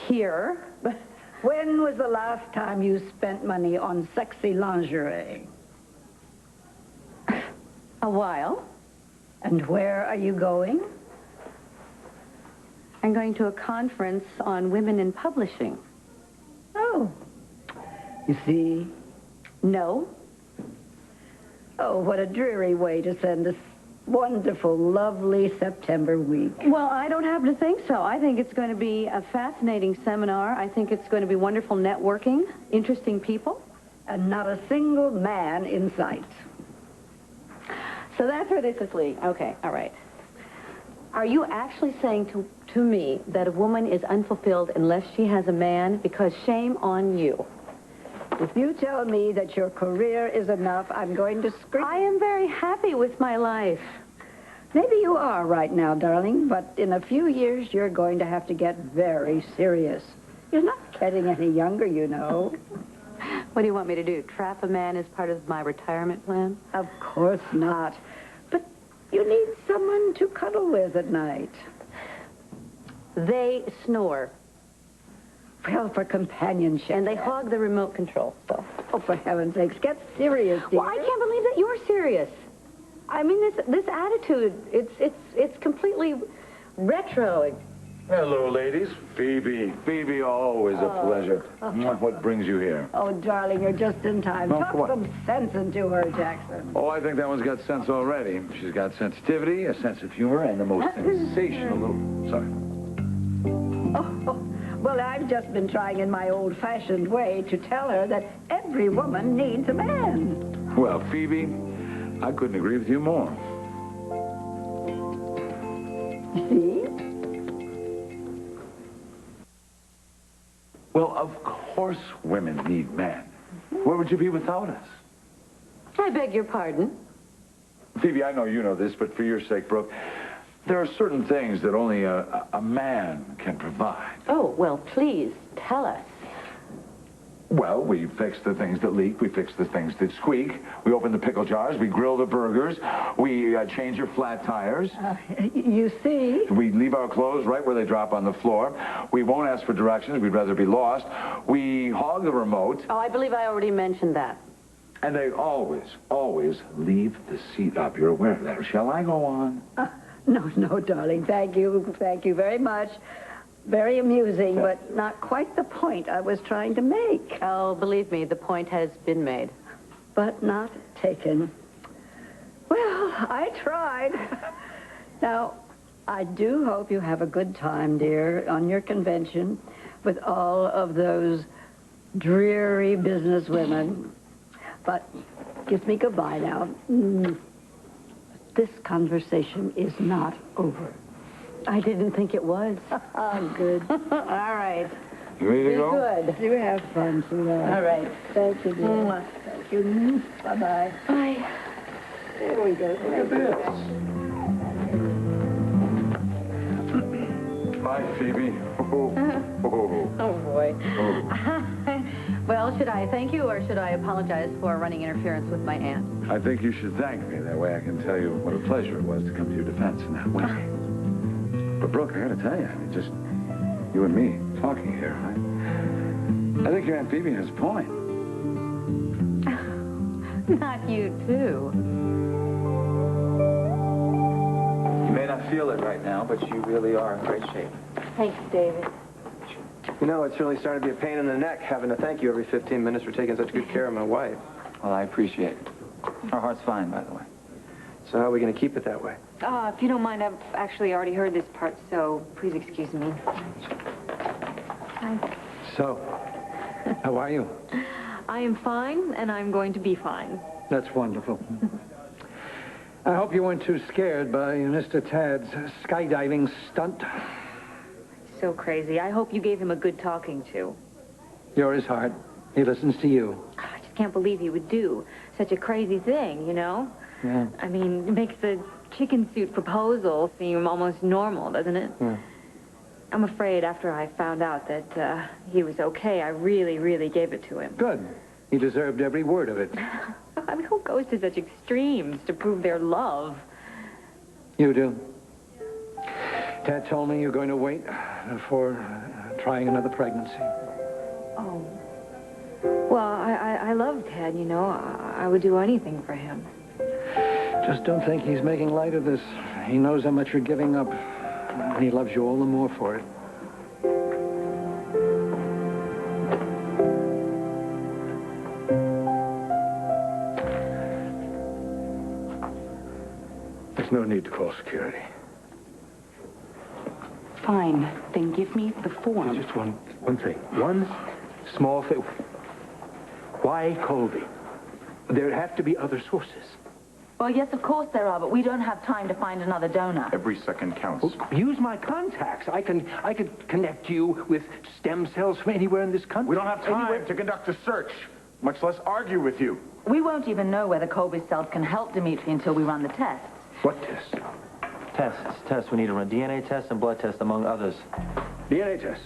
here, but... When was the last time you spent money on sexy lingerie? A while. And where are you going? I'm going to a conference on women in publishing. Oh. You see? No. Oh, what a dreary way to send this wonderful, lovely September week. Well, I don't happen to think so. I think it's going to be a fascinating seminar. I think it's going to be wonderful networking, interesting people. And not a single man in sight. So that's where this is leading. Okay, all right. Are you actually saying to me that a woman is unfulfilled unless she has a man? Because shame on you. If you tell me that your career is enough, I'm going to scream. I am very happy with my life. Maybe you are right now, darling, but in a few years, you're going to have to get very serious. You're not getting any younger, you know. What do you want me to do? Trap a man as part of my retirement plan? Of course not. But you need someone to cuddle with at night. They snore. Well, for companionship. And they hog the remote control, so. Oh, for heaven's sakes, get serious, dear. Well, I can't believe that you're serious. I mean, this attitude, it's completely retro. Hello, ladies. Phoebe. Phoebe, always a pleasure. What brings you here? Oh, darling, you're just in time. Oh, Talk some sense into her, Jackson. Oh, I think that one's got sense already. She's got sensitivity, a sense of humor, and the most sensational little... Sorry. Oh, well, I've just been trying in my old-fashioned way to tell her that every woman needs a man. Well, Phoebe, I couldn't agree with you more. See? Well, of course women need men. Where would you be without us? I beg your pardon? Phoebe, I know you know this, but for your sake, Brooke, there are certain things that only a man can provide. Oh, well, please, tell us. Well, we fix the things that leak. We fix the things that squeak. We open the pickle jars. We grill the burgers. We change your flat tires. You see? We leave our clothes right where they drop on the floor. We won't ask for directions. We'd rather be lost. We hog the remote. Oh, I believe I already mentioned that. And they always, always leave the seat up. You're aware of that. Shall I go on? No, darling. Thank you. Thank you very much. Very amusing, but not quite the point I was trying to make. Oh, believe me, the point has been made. But not taken. Well, I tried. Now, I do hope you have a good time, dear, on your convention with all of those dreary business women. But kiss me goodbye now. This conversation is not over. I didn't think it was. Oh, good. All right. You ready to Be go? good. You have fun, sweetheart. All right. Thank you, dear. Thank you. Bye-bye. Bye. There we go. Look at this. Bye, Phoebe. Oh, boy. Well, should I thank you or should I apologize for running interference with my aunt? I think you should thank me. That way I can tell you what a pleasure it was to come to your defense in that way. But, Brooke, I gotta tell you, I mean, just you and me talking here, I think your Aunt Phoebe has a point. Not you, too. You may not feel it right now, but you really are in great shape. Thanks, David. You know, it's really starting to be a pain in the neck having to thank you every 15 minutes for taking such good care of my wife. Well, I appreciate it. Our heart's fine, by the way. So how are we going to keep it that way? If you don't mind, I've actually already heard this part, so please excuse me. Hi. So, how are you? I am fine, and I'm going to be fine. That's wonderful. I hope you weren't too scared by Mr. Tad's skydiving stunt. So crazy. I hope you gave him a good talking to. You're his heart. He listens to you. I just can't believe he would do such a crazy thing, you know? Yeah. I mean, it makes the chicken suit proposal seem almost normal, doesn't it? Yeah. I'm afraid after I found out that he was okay, I really, really gave it to him. Good. He deserved every word of it. I mean, who goes to such extremes to prove their love? You do. Ted told me you're going to wait before trying another pregnancy. Oh. Well, I love Ted, you know. I would do anything for him. Just don't think he's making light of this. He knows how much you're giving up, and he loves you all the more for it. There's no need to call security. Fine. Then give me the form. Just one thing. One small thing. Why Colby? There have to be other sources. Well, yes, of course there are, but we don't have time to find another donor. Every second counts. Use my contacts. I could connect you with stem cells from anywhere in this country. We don't have time to conduct a search, much less argue with you. We won't even know whether Colby's cells can help Dimitri until we run the tests. What tests? Tests. We need to run DNA tests and blood tests, among others. DNA tests.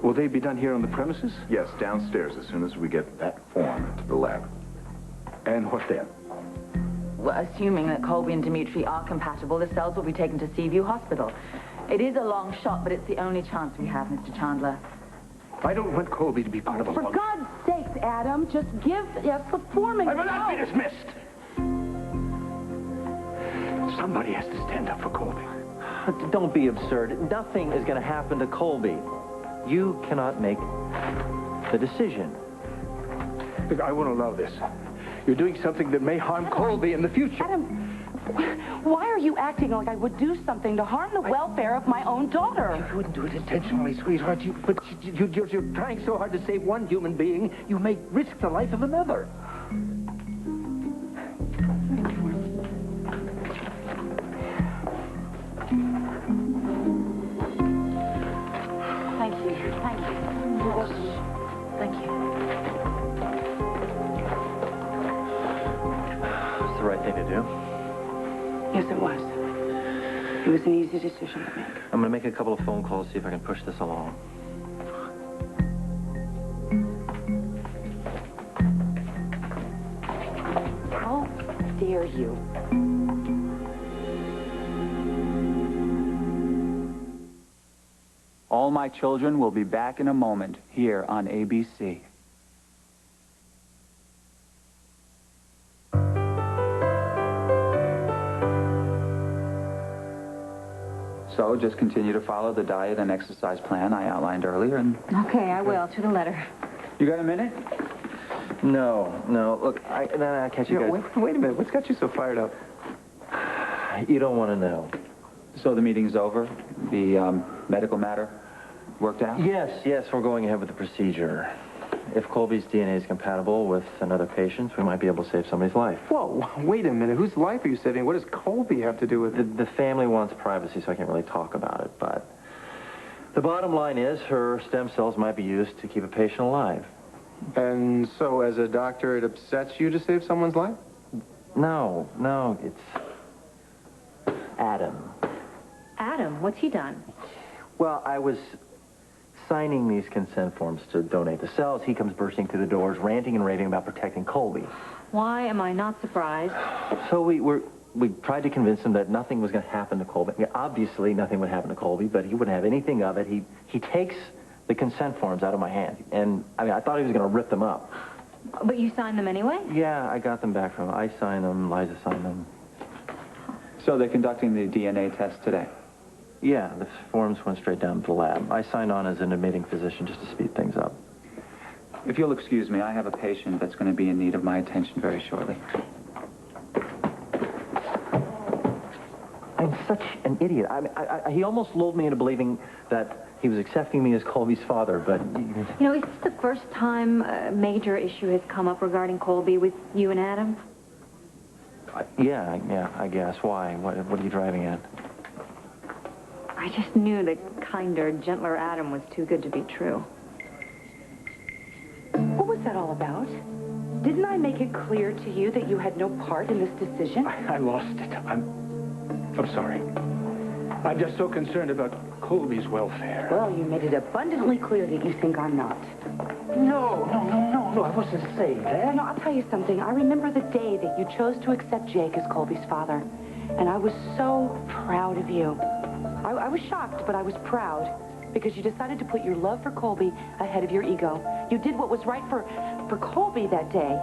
Will they be done here on the premises? Yes, downstairs as soon as we get that form into the lab. And what then? Well, assuming that Colby and Dimitri are compatible, the cells will be taken to Seaview Hospital. It is a long shot, but it's the only chance we have, Mr. Chandler. I don't want Colby to be part of a... For God's sakes, Adam, just give us the form and I will not be dismissed! Somebody has to stand up for Colby. Don't be absurd. Nothing is going to happen to Colby. You cannot make the decision. Look, I won't allow this. You're doing something that may harm Colby in the future. Adam, why are you acting like I would do something to harm the welfare of my own daughter? You wouldn't do it intentionally, sweetheart. But you're trying so hard to save one human being, you may risk the life of another. Thank you. Thank you. It's the right thing to do. Yes, it was. It was an easy decision to make. I'm going to make a couple of phone calls, see if I can push this along. How dare you? All My Children will be back in a moment here on ABC. So just continue to follow the diet and exercise plan I outlined earlier, and... Okay, I will, to the letter. You got a minute? No. Look, I catch you guys. Wait a minute. What's got you so fired up? You don't want to know. So the meeting's over? The medical matter worked out? Yes, we're going ahead with the procedure. If Colby's DNA is compatible with another patient's, we might be able to save somebody's life. Whoa, wait a minute. Whose life are you saving? What does Colby have to do with it? The family wants privacy, so I can't really talk about it, but the bottom line is her stem cells might be used to keep a patient alive. And so, as a doctor, it upsets you to save someone's life? No, it's Adam. Adam, what's he done? Well, I was signing these consent forms to donate the cells. He comes bursting through the doors, ranting and raving about protecting Colby. Why am I not surprised? So we tried to convince him that nothing was going to happen to Colby. I mean, obviously, nothing would happen to Colby, but he wouldn't have anything of it. He takes the consent forms out of my hand, and I thought he was going to rip them up. But you signed them anyway? Yeah, I got them back from him. I signed them. Liza signed them. So they're conducting the DNA test today? Yeah, the forms went straight down to the lab. I signed on as an admitting physician just to speed things up. If you'll excuse me, I have a patient that's going to be in need of my attention very shortly. I'm such an idiot. He almost lulled me into believing that he was accepting me as Colby's father, but... You know, is this the first time a major issue has come up regarding Colby with you and Adam? Yeah, I guess. Why? What are you driving at? I just knew that kinder, gentler Adam was too good to be true. What was that all about? Didn't I make it clear to you that you had no part in this decision? I lost it. I'm sorry. I'm just so concerned about Colby's welfare. Well, you made it abundantly clear that you think I'm not. No, I wasn't saying that. No, I'll tell you something. I remember the day that you chose to accept Jake as Colby's father, and I was so proud of you. I was shocked, but I was proud because you decided to put your love for Colby ahead of your ego. You did what was right for Colby that day.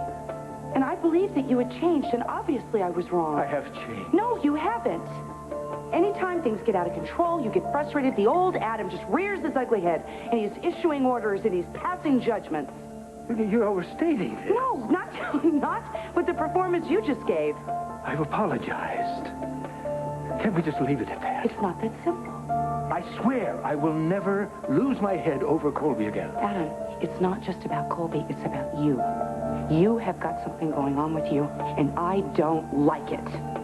And I believed that you had changed, and obviously I was wrong. I have changed. No, you haven't. Anytime things get out of control, you get frustrated, the old Adam just rears his ugly head, and he's issuing orders, and he's passing judgments. You're overstating this. No, not with the performance you just gave. I've apologized. Can't we just leave it at that? It's not that simple. I swear I will never lose my head over Colby again. Adam, it's not just about Colby, it's about you. You have got something going on with you, and I don't like it.